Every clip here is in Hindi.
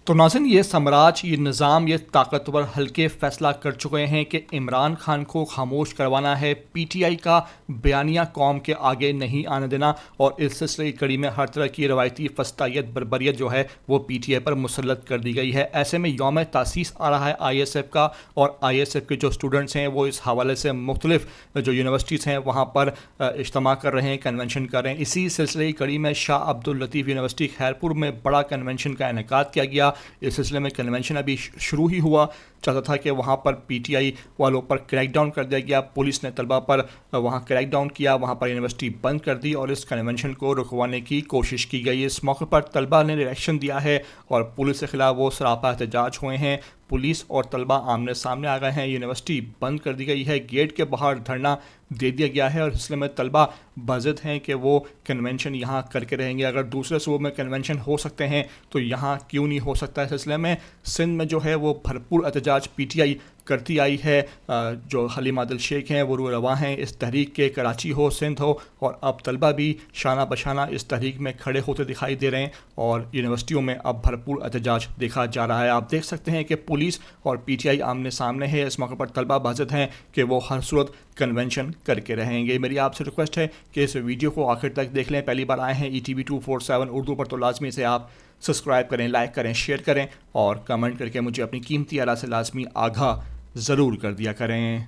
तो नाज़रीन, ये साम्राज्य, ये निज़ाम, ये ताकतवर हल्के फैसला कर चुके हैं कि इमरान खान को खामोश करवाना है, पीटीआई का बयानिया कौम के आगे नहीं आने देना, और इस सिलसिले की कड़ी में हर तरह की रवायती फस्तायत बर्बरियत जो है वो पीटीआई पर मुसल्लत कर दी गई है। ऐसे में यौम तासीस आ रहा है आईएसएफ का, और आईएसएफ के जो स्टूडेंट्स हैं वो इस हवाले से मुख्तलिफ जो यूनिवर्सिटीज़ हैं वहाँ पर इज्तिमा कर रहे हैं, कन्वेंशन कर रहे हैं। इसी सिलसिले की कड़ी में शाह अब्दुल लतीफ़ यूनिवर्सिटी खैरपुर में बड़ा कन्वेंशन का इनेकाद किया गया। इस सिलसिले में कन्वेंशन अभी शुरू ही हुआ, चाहता था कि वहाँ पर पीटीआई वालों पर क्रैकडाउन कर दिया गया। पुलिस ने तलबा पर वहाँ क्रैकडाउन किया, वहाँ पर यूनिवर्सिटी बंद कर दी और इस कन्वेंशन को रुकवाने की कोशिश की गई। इस मौके पर तलबा ने रिएक्शन दिया है और पुलिस के खिलाफ वो सरापा एहतजाज हुए हैं। पुलिस और तलबा आमने सामने आ गए हैं, यूनिवर्सिटी बंद कर दी गई है, गेट के बाहर धरना दे दिया गया है और इसलिए में तलबा बाज़िद हैं कि वो कन्वेंशन यहाँ करके रहेंगे। अगर दूसरे सूबों में कन्वेंशन हो सकते हैं तो यहाँ क्यों नहीं हो सकता। इस सिलसिले में सिंध में जो है वो भरपूर एहतजाज पीटीआई करती आई है। जो हलीम आदिल शेख हैं वो रवा हैं इस तहरीक के, कराची हो, सिंध हो, और अब तलबा भी शाना बशाना इस तहरीक में खड़े होते दिखाई दे रहे हैं और यूनिवर्सिटियों में अब भरपूर एहतजाज देखा जा रहा है। आप देख सकते हैं कि पुलिस और पीटीआई आमने सामने है। इस मौके पर तलबा बाज़िद हैं कि वो हर सूरत कन्वेंशन करके रहेंगे। मेरी आपसे रिक्वेस्ट है कि इस वीडियो को आखिर तक देख लें। पहली बार आए हैं ETV 247 उर्दू पर तो लाजमी से आप सब्सक्राइब करें, लाइक करें, शेयर करें और कमेंट करके मुझे अपनी कीमती आरा से लाजमी आगाह ज़रूर कर दिया करें।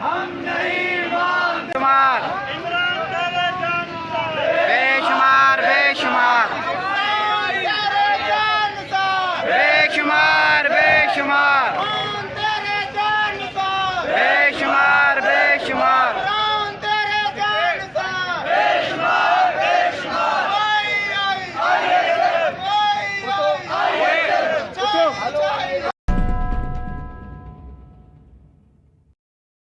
हम नहीं